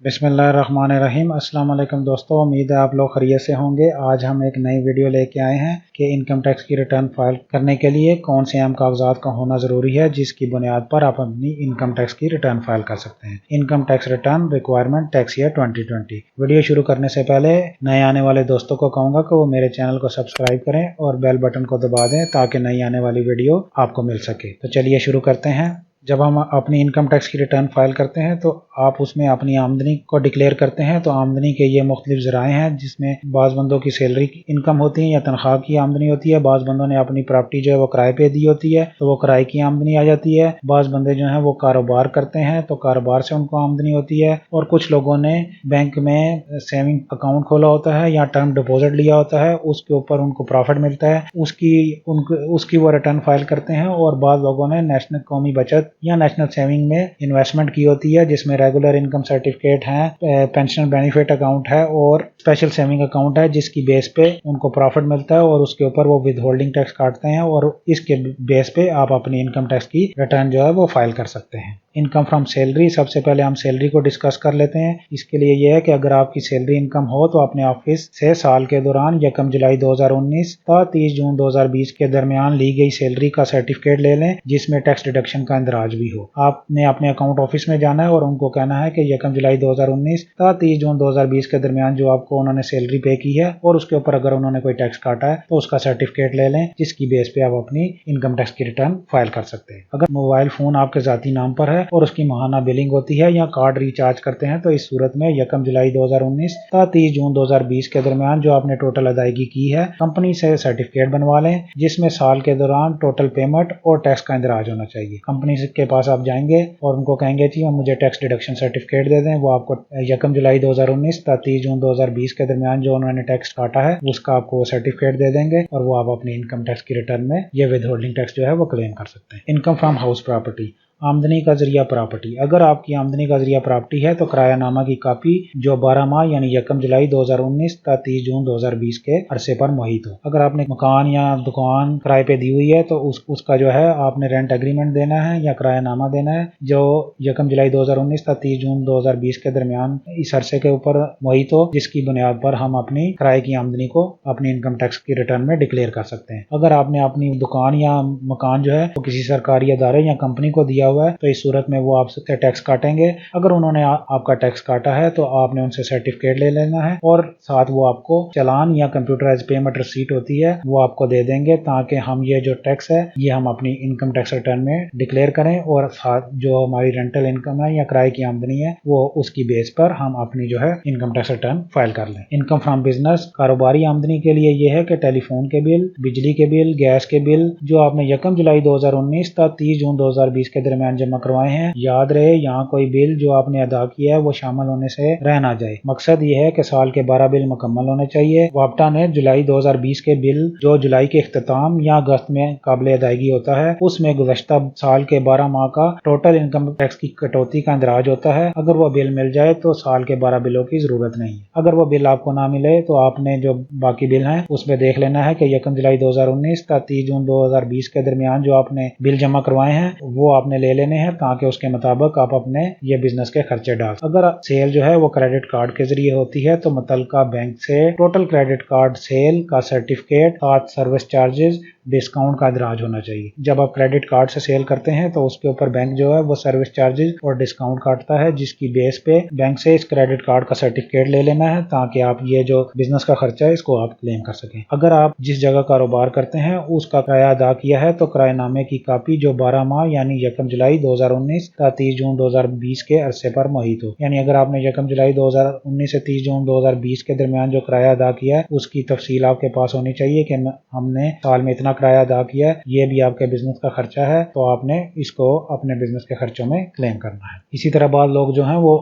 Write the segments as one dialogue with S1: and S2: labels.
S1: बिस्मिल्लाहिर्रहमानिर्रहीम। अस्सलाम वालेकुम दोस्तों, उम्मीद है आप लोग खैरियत से होंगे। आज हम एक नई वीडियो लेके आए हैं कि इनकम टैक्स की रिटर्न फाइल करने के लिए कौन से अहम कागजात का होना ज़रूरी है जिसकी बुनियाद पर आप अपनी इनकम टैक्स की रिटर्न फाइल कर सकते हैं। Income tax return requirement tax year 2020। Video शुरू करने से पहले नए आने वाले दोस्तों को कहूँगा कि वो मेरे चैनल को सब्सक्राइब करें और बेल बटन को दबा दें ताकि नई आने वाली वीडियो आपको मिल सके। तो चलिए शुरू करते हैं। जब हम अपनी इनकम टैक्स की रिटर्न फाइल करते हैं तो आप उसमें अपनी आमदनी को डिक्लेयर करते हैं। तो आमदनी के ये मुख्तलिफ ज़राए हैं जिसमें बाज़ बंदों की सैलरी की इनकम होती है या तनख्वाह की आमदनी होती है। बाज़ बंदों ने अपनी प्रॉपर्टी जो है वो किराए पे दी होती है तो वो किराए की आमदनी आ जाती है। बाज़ बंदे जो हैं वो कारोबार करते हैं तो कारोबार से उनको आमदनी होती है। और कुछ लोगों ने बैंक में सेविंग अकाउंट खोला होता है या टर्म डिपॉजिट लिया होता है, उसके ऊपर उनको प्रॉफिट मिलता है, उसकी वो रिटर्न फाइल करते हैं। और बाज़ लोगों ने नेशनल कौमी बचत या नेशनल सेविंग में इन्वेस्टमेंट की होती है जिसमें रेगुलर इनकम सर्टिफिकेट है, पेंशन बेनिफिट अकाउंट है और स्पेशल सेविंग अकाउंट है जिसकी बेस पे उनको प्रॉफिट मिलता है और उसके ऊपर वो विद होल्डिंग टैक्स काटते हैं और इसके बेस पे आप अपनी इनकम टैक्स की रिटर्न जो है वो फाइल कर सकते हैं। इनकम फ्रॉम सैलरी, सबसे पहले हम सैलरी को डिस्कस कर लेते हैं। इसके लिए यह है कि अगर आपकी सैलरी इनकम हो तो अपने ऑफिस से साल के दौरान 1 जुलाई 2019 था 30 जून 2020 के दरमियान ली गई सैलरी का सर्टिफिकेट ले लें जिसमें टैक्स डिडक्शन का इंदराज भी हो। आपने अपने अकाउंट ऑफिस में जाना है और उनको कहना है कि 1 जुलाई 2019 था 30 जून 2020 के दरमियान जो आपको उन्होंने सैलरी पे की है और उसके ऊपर अगर उन्होंने कोई टैक्स काटा है तो उसका सर्टिफिकेट ले लें जिसकी बेस पे आप अपनी इनकम टैक्स की रिटर्न फाइल कर सकते हैं। अगर मोबाइल फोन आपके जाती नाम पर है और उसकी माहाना बिलिंग होती है या कार्ड रिचार्ज करते हैं तो इस सूरत में 1 जुलाई 2019 था 30 जून 2020 के दरमियान जो आपने टोटल अदायगी की है कंपनी से सर्टिफिकेट बनवा लें जिसमें साल के दौरान टोटल पेमेंट और टैक्स का इंदराज होना चाहिए। कंपनी के पास आप जाएंगे और उनको कहेंगे जी मुझे टैक्स डिडक्शन सर्टिफिकेट दे दें। वो आपको 1 जुलाई 2019 था 30 जून 2020 के दरमियान जो उन्होंने टैक्स काटा है उसका आपको सर्टिफिकेट दे देंगे और वो आप अपनी इनकम टैक्स की रिटर्न में ये विद होल्डिंग टैक्स जो है वो क्लेम कर सकते हैं। इनकम फ्रॉम हाउस प्रॉपर्टी, आमदनी का जरिया प्रॉपर्टी। अगर आपकी आमदनी का जरिया प्रॉपर्टी है तो किरायानामा की कॉपी जो 12 माह यानी 1 जुलाई 2019 का 30 जून 2020 के अरसे पर मुहित हो। अगर आपने मकान या दुकान किराए पे दी हुई है तो उसका जो है आपने रेंट एग्रीमेंट देना है या किरायानामा देना है जो 1 जुलाई 2019 का 30 जून 2020 के दरमियान इस अरसे के ऊपर मुहित हो, जिसकी बुनियाद पर हम अपनी किराए की आमदनी को अपनी इनकम टैक्स की रिटर्न में डिक्लेयर कर सकते हैं। अगर आपने अपनी दुकान या मकान जो है तो किसी सरकारी अदारे या कंपनी को दिया हुआ है तो इस सूरत में वो आपसे टैक्स काटेंगे। अगर उन्होंने आपका टैक्स काटा है तो आपने उनसे सर्टिफिकेट ले लेना है और साथ वो आपको चालान या कंप्यूटराइज पेमेंट रिसीट होती है वो आपको दे देंगे ताकि हम ये जो टैक्स है ये हम अपनी इनकम टैक्स रिटर्न में डिक्लेयर करें और साथ जो हमारी रेंटल इनकम है या किराए की आमदनी है वो उसकी बेस पर हम अपनी जो है इनकम टैक्स रिटर्न फाइल कर लें। इनकम फ्रॉम बिजनेस, कारोबारी आमदनी के लिए ये है कि टेलीफोन के बिल, बिजली के बिल, गैस के बिल जो आपने 1 जुलाई 2019 था 30 जून 2020 के दरमियान जमा करवाए हैं, याद रहे यहाँ कोई बिल जो आपने अदा किया है वो शामिल होने से रह ना जाए। मकसद ये है कि साल के 12 बिल मुकम्मल होने चाहिए। वापटा ने जुलाई 2020 के बिल जो जुलाई के इख्तिताम या अगस्त में काबिल अदायगी होता है उसमें गुज़श्ता साल के 12 माह का टोटल इनकम टैक्स की कटौती का इंदराज होता है। अगर वो बिल मिल जाए तो साल के 12 बिलों की जरूरत नहीं है। अगर वो बिल आपको ना मिले तो आपने जो बाकी बिल हैं उसमें देख लेना है कि 1 जुलाई 2019 का 30 जून 2020 के दरमियान जो आपने बिल जमा करवाए हैं वो आपने ले लेने हैं ताकि उसके मुताबिक आप अपने ये बिजनेस के खर्चे डाल। अगर सेल जो है वो क्रेडिट कार्ड के जरिए होती है तो मुतलका बैंक से टोटल क्रेडिट कार्ड सेल का सर्टिफिकेट साथ सर्विस चार्जेस डिस्काउंट का इंदराज होना चाहिए। जब आप क्रेडिट कार्ड से सेल करते हैं तो उसके ऊपर बैंक जो है वो सर्विस चार्जेस और डिस्काउंट काटता है जिसकी बेस पे बैंक से इस क्रेडिट कार्ड का सर्टिफिकेट ले लेना है ताकि आप ये जो बिजनेस का खर्चा है इसको आप क्लेम कर सकें। अगर आप जिस जगह कारोबार करते हैं उसका किराया अदा किया है तो किरायानामे की कॉपी जो 12 माह यानी 1 जुलाई 2019 का 30 जून 2020 के अरसे पर मुहित हो। यानी अगर आपने 1 जुलाई 2019 से 30 जून 2020 के दरमियान जो किराया अदा किया है उसकी तफसील आपके पास होनी चाहिए कि हमने साल में इतना किराया अदा किया है, ये भी आपके बिजनेस का खर्चा है तो आपने इसको अपने बिजनेस के खर्चों में क्लेम करना है। इसी तरह बाद लोग जो हैं वो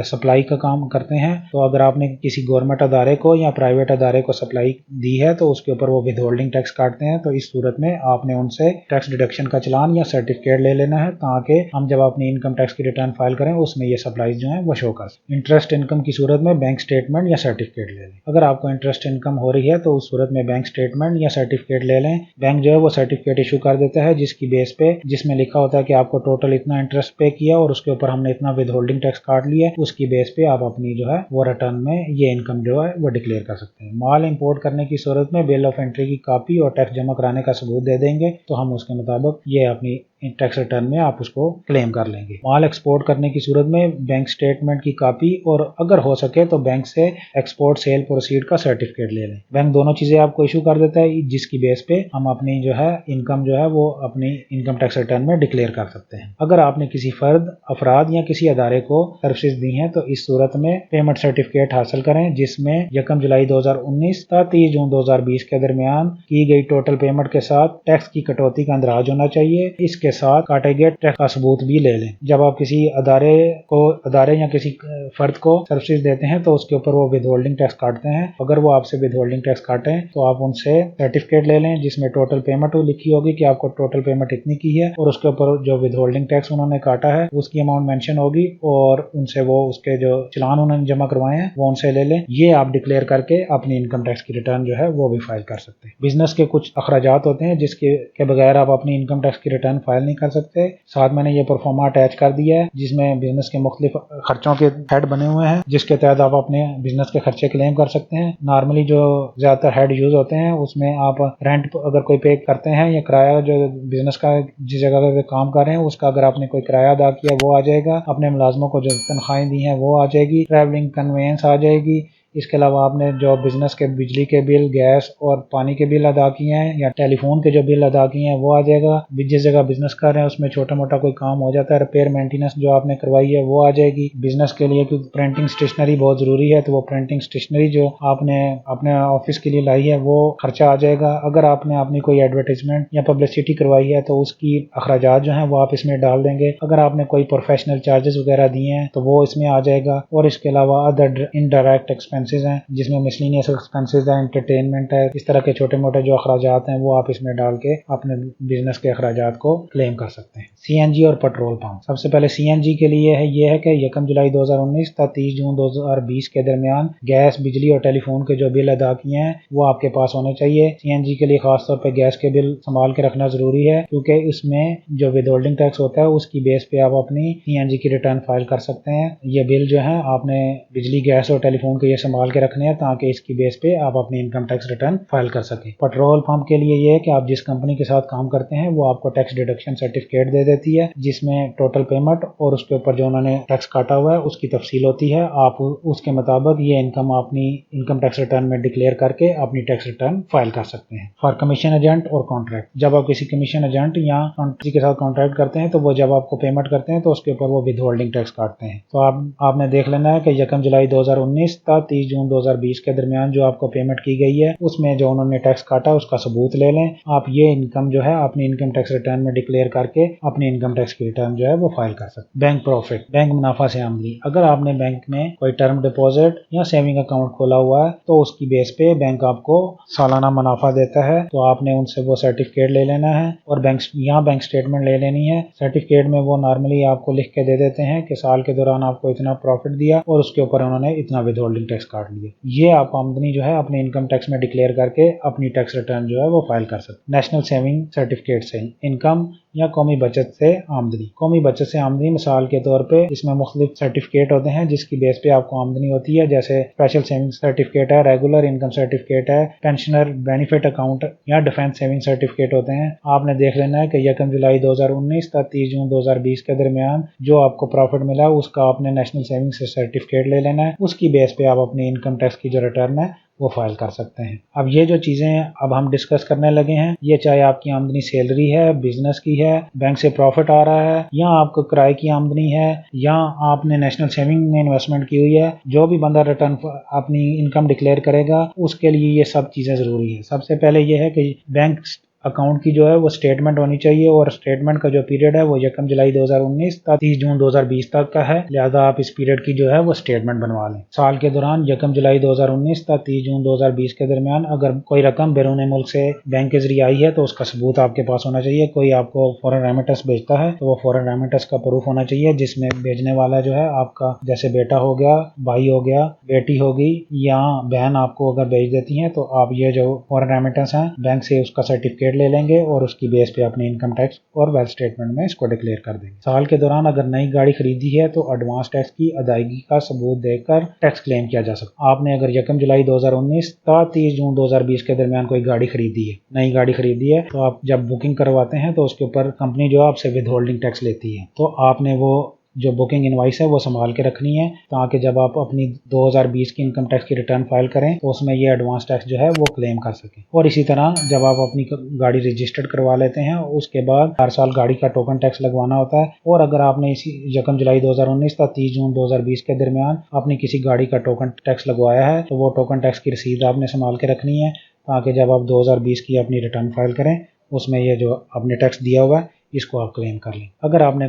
S1: सप्लाई का काम करते हैं तो अगर आपने किसी गवर्नमेंट अदारे को या प्राइवेट अदारे को सप्लाई दी है तो उसके ऊपर वो विद होल्डिंग टैक्स काटते हैं तो इस सूरत में आपने उनसे टैक्स डिडक्शन का चालान या सर्टिफिकेट ले लेना है ताकि हम जब अपनी इनकम टैक्स की रिटर्न फाइल करें उसमें ये सप्लाईज जो है वो शो कर सकें। इंटरेस्ट इनकम की सूरत में बैंक स्टेटमेंट या सर्टिफिकेट ले लें। अगर आपको इंटरेस्ट इनकम हो रही है तो उस सूरत में बैंक स्टेटमेंट या सर्टिफिकेट ले लें बैंक जो है वो सर्टिफिकेट इशू कर देता है जिसकी बेस पे, जिसमें लिखा होता है कि आपको टोटल इतना इंटरेस्ट पे किया और उसके ऊपर हमने इतना विद होल्डिंग टैक्स काट लिया, उसकी बेस पे आप अपनी जो है वो रिटर्न में ये इनकम जो है वो डिक्लेयर कर सकते हैं। माल इंपोर्ट करने की सूरत में बिल ऑफ एंट्री की कॉपी और टैक्स जमा कराने का सबूत दे देंगे तो हम उसके मुताबिक ये अपनी टैक्स रिटर्न में आप उसको क्लेम कर लेंगे। माल एक्सपोर्ट करने की सूरत में बैंक स्टेटमेंट की कॉपी और अगर हो सके तो बैंक से एक्सपोर्ट सेल प्रोसीड का सर्टिफिकेट ले लें। बैंक दोनों चीजें आपको इशू कर देता है जिसकी बेस पे हम अपनी जो है इनकम जो है वो अपनी इनकम टैक्स रिटर्न में डिक्लेयर कर सकते हैं। अगर आपने किसी फर्द, अफराद या किसी अदारे को सर्विसेज दी हैं तो इस सूरत में पेमेंट सर्टिफिकेट हासिल करें जिसमें 1 जुलाई 2019 तथा 30 जून 2020 के दरमियान की गई टोटल पेमेंट के साथ टैक्स की कटौती का अंदराज होना चाहिए। इसके साथ काटे गए टैक्स का सबूत भी ले लें। जब आप किसी अदारे या किसी फर्द को सर्विसेज देते हैं तो उसके ऊपर वो विद होल्डिंग टैक्स काटते हैं। अगर वो आपसे विद होल्डिंग टैक्स काटें तो आप उनसे सर्टिफिकेट ले लें जिसमें टोटल पेमेंट लिखी होगी कि आपको टोटल पेमेंट इतनी की है और उसके ऊपर जो विद होल्डिंग टैक्स उन्होंने काटा है उसकी अमाउंट मेंशन होगी और उनसे वो उसके जो चलान उन्होंने जमा करवाए हैं वो उनसे ले लें। ये आप डिक्लेयर करके अपनी इनकम टैक्स की रिटर्न जो है वो भी फाइल कर सकते हैं। बिजनेस के कुछ अखराजात होते हैं जिसके बगैर आप अपनी इनकम टैक्स की रिटर्न फाइल नहीं कर सकते। साथ मैंने ये परफॉर्मा अटैच कर दिया है जिसमें बिजनेस के मुख्तलिफ खर्चों के हेड बने हुए हैं जिसके तहत आप अपने बिजनेस के खर्चे क्लेम कर सकते हैं। नॉर्मली जो ज्यादातर हेड यूज होते हैं उसमें आप रेंट अगर कोई पे करते हैं या किराया जो बिजनेस का जिस जगह पे काम कर रहे हैं उसका अगर आपने कोई किराया अदा किया वो आ जाएगा, अपने मुलाजमों को जो तनख्वाहें दी हैं वो आ जाएगी, ट्रैवलिंग कन्वेंस आ जाएगी। इसके अलावा आपने जो बिजनेस के बिजली के बिल, गैस और पानी के बिल अदा किए हैं या टेलीफोन के जो बिल अदा किए हैं वो आ जाएगा। जिस जगह बिजनेस कर रहे हैं उसमें छोटा मोटा कोई काम हो जाता है, रिपेयर मेंटेनेंस जो आपने करवाई है वो आ जाएगी। बिजनेस के लिए क्योंकि प्रिंटिंग स्टेशनरी बहुत जरूरी है तो वो प्रिंटिंग स्टेशनरी जो आपने अपने ऑफिस के लिए लाई है वो खर्चा आ जाएगा। अगर आपने अपनी कोई एडवर्टाइजमेंट या पब्लिसिटी करवाई है तो उसकी अखराजात जो है वो आप इसमें डाल देंगे। अगर आपने कोई प्रोफेशनल चार्जेस वगैरह दिए हैं तो वो इसमें आ जाएगा। और इसके अलावा अदर इनडायरेक्ट एक्सपेंसेस हैं जिसमें मिसलेनियस एक्सपेंसेस है, एंटरटेनमेंट है, इस तरह के छोटे मोटे जो अखराजात हैं वो आप इसमें डाल के अपने बिजनेस के अखराजात को क्लेम कर सकते हैं। सीएनजी और पेट्रोल पंप। सबसे पहले सीएनजी के लिए है ये है कि 1 जुलाई 2019 तथा 30 जून 2020 के दरमियान गैस, बिजली और टेलीफोन के जो बिल अदा किए हैं वो आपके पास होने चाहिए। सीएनजी के लिए खासतौर पर गैस के बिल संभाल के रखना जरूरी है क्योंकि इसमें जो विद होल्डिंग टैक्स होता है उसकी बेस पे आप अपनी सीएनजी की रिटर्न फाइल कर सकते हैं। ये बिल जो है आपने बिजली, गैस और टेलीफोन के ये संभाल के रखने हैं ताकि इसकी बेस पे आप अपनी इनकम टैक्स रिटर्न फाइल कर सकें। पेट्रोल पंप के लिए ये है कि आप जिस कंपनी के साथ काम करते हैं वो आपको टैक्स डिडक्शन सर्टिफिकेट दे देती है जिसमें टोटल पेमेंट और उसके ऊपर जो उन्होंने टैक्स काटा हुआ है उसकी तफसील होती है। आप उसके मुताबिक ये इनकम अपनी इनकम टैक्स रिटर्न में डिक्लेयर करके अपनी टैक्स रिटर्न फाइल कर सकते हैं। फॉर कमीशन एजेंट और कॉन्ट्रैक्ट, जब आप किसी कमीशन एजेंट या किसी के साथ कॉन्ट्रैक्ट करते हैं तो वो जब आपको पेमेंट करते हैं तो उसके ऊपर वो विद होल्डिंग टैक्स काटते हैं। तो आपने देख लेना है कि 1 जुलाई 2019 तथा 30 जून 2020 के दरमियान जो आपको पेमेंट की गई है उसमें जो उन्होंने टैक्स काटा उसका सबूत ले लें। आप ये इनकम जो है अपनी इनकम टैक्स रिटर्न में डिक्लेयर करके अपनी इनकम टैक्स की रिटर्न जो है वो फाइल कर सकते हैं। बैंक प्रॉफिट, बैंक मुनाफा से आमदनी। अगर आपने बैंक में कोई टर्म डिपॉजिट या सेविंग अकाउंट खोला हुआ है तो उसकी बेस पे बैंक आपको सालाना मुनाफा देता है तो आपने उनसे वो सर्टिफिकेट ले लेना है और बैंक स्टेटमेंट ले लेनी है। सर्टिफिकेट में वो नॉर्मली आपको लिख के दे देते हैं कि साल के दौरान आपको इतना प्रॉफिट दिया और उसके ऊपर उन्होंने इतना विद होल्डिंग टैक्स काट लिया। ये आप आमदनी जो है अपने इनकम टैक्स में डिक्लेयर करके अपनी टैक्स रिटर्न जो है वो फाइल कर सकते हैं। नेशनल सेविंग सर्टिफिकेट से इनकम या कौमी बचत से आमदनी। कौमी बचत से आमदनी मिसाल के तौर पे इसमें मुख्तलिफ सर्टिफिकेट होते हैं जिसकी बेस पे आपको आमदनी होती है, जैसे स्पेशल सेविंग सर्टिफिकेट है, रेगुलर इनकम सर्टिफिकेट है, पेंशनर बेनिफिट अकाउंट या डिफेंस सेविंग सर्टिफिकेट होते हैं। आपने देख लेना है कि 1 जुलाई 2019 तथा 30 जून 2020 के दरमियान जो आपको प्रॉफिट मिला उसका आपने नेशनल सेविंग सर्टिफिकेट ले लेना है। उसकी बेस पे आप अपनी इनकम टैक्स की जो रिटर्न है वो फाइल कर सकते हैं। अब ये जो चीजें अब हम डिस्कस करने लगे हैं ये चाहे आपकी आमदनी सैलरी है, बिजनेस की है, बैंक से प्रॉफिट आ रहा है या आपको किराए की आमदनी है या आपने नेशनल सेविंग में इन्वेस्टमेंट की हुई है, जो भी बंदा रिटर्न अपनी इनकम डिक्लेयर करेगा उसके लिए ये सब चीजें जरूरी है। सबसे पहले ये है कि बैंक अकाउंट की जो है वो स्टेटमेंट होनी चाहिए और स्टेटमेंट का जो पीरियड है वो 1 जुलाई 2019 तथा 30 जून 2020 तक का है, लिहाजा आप इस पीरियड की जो है वो स्टेटमेंट बनवा लें। साल के दौरान 1 जुलाई 2019 तथा 30 जून 2020 के दरमियान अगर कोई रकम बैरून मुल्क से बैंक के जरिए आई है तो उसका सबूत आपके पास होना चाहिए। कोई आपको फॉरेन रेमिटेंस भेजता है तो वो फॉरेन रेमिटेंस का प्रूफ होना चाहिए जिसमें भेजने वाला जो है आपका जैसे बेटा हो गया, भाई हो गया, बेटी होगी या बहन आपको अगर भेज देती है तो आप ये जो फॉरेन रेमिटेंस है बैंक से उसका सर्टिफिकेट ले लेंगे और उसकी बेस पे अपने इनकम टैक्स और वेल्थ स्टेटमेंट में इसको डिक्लेयर कर देंगे। साल के दौरान अगर नई गाड़ी खरीदी है तो एडवांस टैक्स की अदायगी का सबूत देकर टैक्स क्लेम किया जा सकता है। आपने अगर 1 जुलाई 2019 ता 30 जून 2020 के दरमियान कोई गाड़ी खरीदी है, नई गाड़ी खरीदी है, तो आप जब बुकिंग करवाते हैं तो उसके ऊपर कंपनी जो है आपसे विद होल्डिंग टैक्स लेती है। तो आपने वो जो बुकिंग इनवाइस है वो संभाल के रखनी है, ताकि जब आप अपनी 2020 की इनकम टैक्स की रिटर्न फाइल करें तो उसमें ये एडवांस टैक्स जो है वो क्लेम कर सकें। और इसी तरह जब आप अपनी गाड़ी रजिस्टर्ड करवा लेते हैं उसके बाद हर साल गाड़ी का टोकन टैक्स लगवाना होता है। और अगर आपने इसी 1 जुलाई 2019 था 30 जून 2020 के दरमियान अपनी किसी गाड़ी का टोकन टैक्स लगवाया है तो वो टोकन टैक्स की रसीद आपने संभाल के रखनी है, ताकि जब आप 2020 की अपनी रिटर्न फाइल करें उसमें ये जो आपने टैक्स दिया हुआ है इसको आप क्लेम कर लें। अगर आपने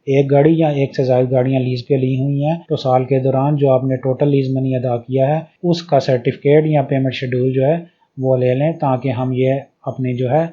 S1: एक गाड़ी या एक से ज़्यादा गाड़ियां लीज पे ली हुई हैं तो साल के दौरान जो आपने टोटल लीज मनी अदा किया है उसका सर्टिफिकेट या पेमेंट शेड्यूल जो है वो ले लें, ताकि हम ये अपनी जो है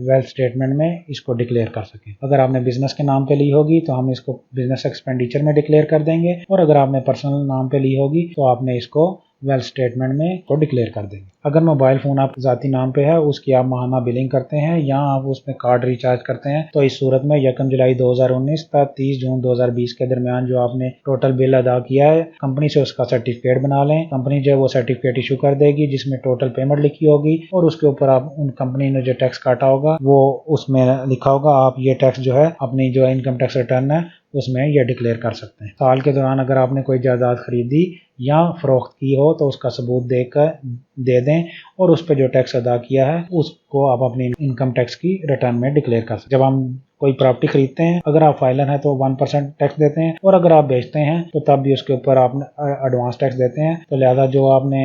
S1: वेल्थ स्टेटमेंट में इसको डिक्लेयर कर सकें। अगर आपने बिजनेस के नाम पे ली होगी तो हम इसको बिजनेस एक्सपेंडिचर में डिक्लेयर कर देंगे, और अगर आपने पर्सनल नाम पे ली होगी तो आपने इसको वेल्थ स्टेटमेंट में को डिक्लेयर कर देंगे। अगर मोबाइल फ़ोन आप ज़ाती नाम पे है उसकी आप माहाना बिलिंग करते हैं या आप उसमें कार्ड रिचार्ज करते हैं तो इस सूरत में 1 जुलाई 2019 तथा 30 जून 2020 के दरमियान जो आपने टोटल बिल अदा किया है कंपनी से उसका सर्टिफिकेट बना लें। कंपनी जो है वो सर्टिफिकेट इशू कर देगी जिसमें टोटल पेमेंट लिखी होगी और उसके ऊपर आप उन कंपनी ने जो टैक्स काटा होगा वो उसमें लिखा होगा। आप ये टैक्स जो है अपनी जो इनकम टैक्स रिटर्न है उसमें यह डिक्लेयर कर सकते हैं। साल के दौरान अगर आपने कोई जायदाद खरीदी या फरोख्त की हो तो उसका सबूत दे दें और उस पर जो टैक्स अदा किया है उसको आप अपनी इनकम टैक्स की रिटर्न में डिक्लेयर कर सकते हैं। जब हम कोई प्रॉपर्टी खरीदते हैं अगर आप फाइलर हैं तो 1% टैक्स देते हैं, और अगर आप बेचते हैं तो तब भी उसके ऊपर आप एडवांस टैक्स देते हैं। तो लिहाजा जो आपने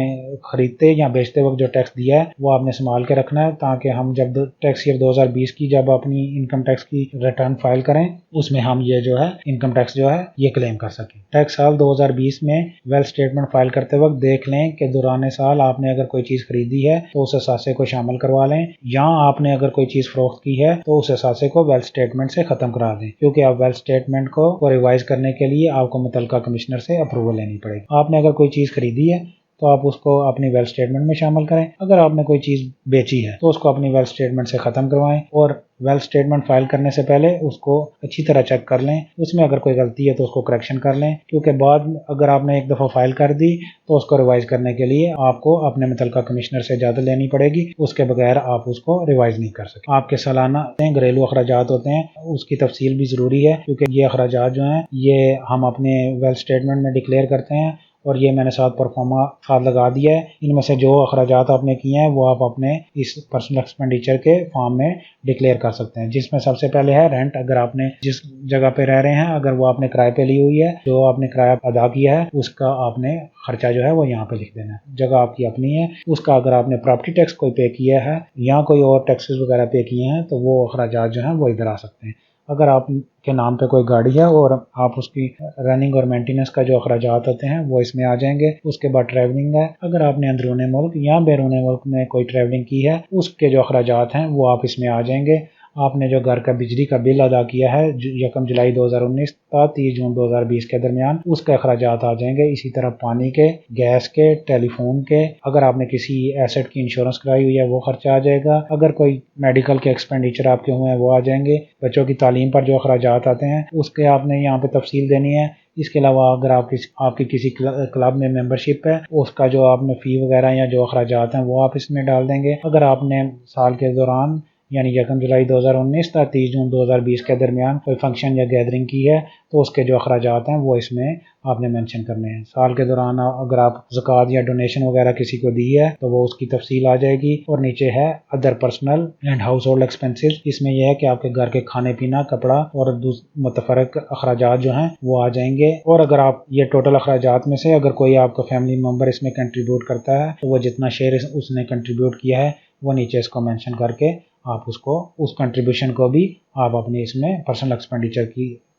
S1: खरीदते या बेचते वक्त जो टैक्स दिया है वो आपने संभाल के रखना है, ताकि हम जब टैक्स ईयर 2020 की जब अपनी इनकम टैक्स की रिटर्न फाइल करें उसमें हम ये जो है इनकम टैक्स जो है ये क्लेम कर सकें। टैक्स साल 2020 में वेल्थ स्टेटमेंट फाइल करते वक्त देख लें कि दौरान साल आपने अगर कोई चीज़ खरीदी है तो उस असासे को शामिल करवा लें, या आपने अगर कोई चीज़ फरोख्त की है तो उस असासे को वेल्थ स्टेटमेंट से खत्म करा दें, क्योंकि आप वेल्थ स्टेटमेंट को रिवाइज करने के लिए आपको मुतल्लिका कमिश्नर से अप्रूवल लेनी पड़ेगी। आपने अगर कोई चीज़ खरीदी है तो आप उसको अपनी वेल्थ स्टेटमेंट में शामिल करें। अगर आपने कोई चीज़ बेची है तो उसको अपनी वेल्थ स्टेटमेंट से ख़त्म करवाएं, और वेल्थ स्टेटमेंट फाइल करने से पहले उसको अच्छी तरह चेक कर लें, उसमें अगर कोई गलती है तो उसको करेक्शन कर लें, क्योंकि बाद अगर आपने एक दफ़ा फाइल कर दी तो उसको रिवाइज करने के लिए आपको अपने मुतल्लिका कमिश्नर से इजाज़त लेनी पड़ेगी, उसके बगैर आप उसको रिवाइज नहीं कर सकते। आपके सालाना घरेलू अखराजात होते हैं उसकी तफसील भी ज़रूरी है, क्योंकि ये अखराजात जो हैं ये हम अपने वेल्थ स्टेटमेंट में डिक्लेयर करते हैं, और ये मैंने साथ परफॉर्मा साथ लगा दिया है। इनमें से जो अखराजात आपने किए हैं वो आप अपने इस पर्सनल एक्सपेंडिचर के फॉर्म में डिक्लेयर कर सकते हैं, जिसमें सबसे पहले है रेंट। अगर आपने जिस जगह पे रह रहे हैं अगर वो आपने किराए पे ली हुई है, जो आपने किराया अदा किया है उसका आपने खर्चा जो है वो यहाँ पे लिख देना है। जगह आपकी अपनी है उसका अगर आपने प्रॉपर्टी टैक्स कोई पे किया है या कोई और टैक्सेस वगैरह पे किए हैं तो वो अखराजात जो हैं वो इधर आ सकते हैं। अगर आपके नाम पे कोई गाड़ी है और आप उसकी रनिंग और मेंटेनेंस का जो अखराजात होते हैं वो इसमें आ जाएंगे। उसके बाद ट्रैवलिंग है, अगर आपने अंदरूनी मुल्क या बैरून मुल्क में कोई ट्रैवलिंग की है उसके जो अखराजात हैं वो आप इसमें आ जाएंगे। आपने जो घर का बिजली का बिल अदा किया है 1 जुलाई 2019 था 30 जून 2020 के दरमियान उसके अखराजात आ जाएंगे। इसी तरह पानी के, गैस के, टेलीफोन के, अगर आपने किसी एसेट की इंश्योरेंस कराई हुई है वो खर्चा आ जाएगा। अगर कोई मेडिकल के एक्सपेंडिचर आपके हुए हैं वो आ जाएंगे। बच्चों की तालीम पर जो अखराजात आते हैं उसके आपने यहाँ पे तफसील देनी है। इसके अलावा अगर आपकी किसी क्लब में मेंबरशिप है उसका जो आपने फ़ी वगैरह या जो अखराजात हैं वो आप इसमें डाल देंगे। अगर आपने साल के दौरान यानी 1 जुलाई 2019 था 30 जून 2020 के दरमियान कोई फंक्शन या गैदरिंग की है तो उसके जो अखराजात हैं वो इसमें आपने मेंशन करने हैं। साल के दौरान अगर आप ज़कात या डोनेशन वगैरह किसी को दी है तो वो उसकी तफसील आ जाएगी। और नीचे है other personal and house hold expenses, इसमें यह है कि आपके घर के खाने पीना, कपड़ा और मुतफरक अखराजात जो हैं वो आ जाएंगे। और अगर आप ये टोटल अखराजात में से अगर कोई आपका फैमिली मेम्बर इसमें कंट्रीब्यूट करता है तो वो जितना शेयर उसने कंट्रीब्यूट किया है वो नीचे इसको मेंशन करके आप उसको उस कंट्रीब्यूशन को भी आप अपने इसमें पर्सनल एक्सपेंडिचर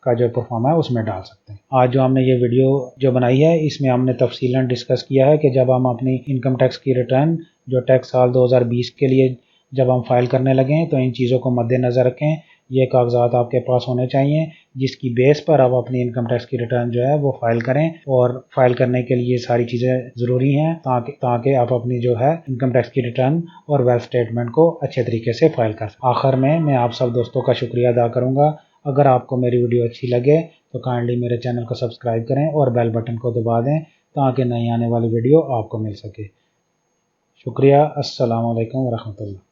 S1: का जो परफॉर्म है उसमें डाल सकते हैं। आज जो हमने ये वीडियो जो बनाई है इसमें हमने तफसीलन डिस्कस किया है कि जब हम अपनी इनकम टैक्स की रिटर्न जो टैक्स साल 2020 के लिए जब हम फाइल करने लगे तो इन चीज़ों को मद्देनज़र रखें। ये कागजात आपके पास होने चाहिए, जिसकी बेस पर आप अपनी इनकम टैक्स की रिटर्न जो है वो फाइल करें। और फाइल करने के लिए सारी चीज़ें ज़रूरी हैं ताकि आप अपनी जो है इनकम टैक्स की रिटर्न और वेल्थ स्टेटमेंट को अच्छे तरीके से फाइल कर सकें। आखिर में मैं आप सब दोस्तों का शुक्रिया अदा करूँगा। अगर आपको मेरी वीडियो अच्छी लगे तो काइंडली मेरे चैनल को सब्सक्राइब करें और बेल बटन को दबा दें ताकि नई आने वाली वीडियो आपको मिल सके। शुक्रिया। अस्सलाम वालेकुम व रहमतुल्लाह।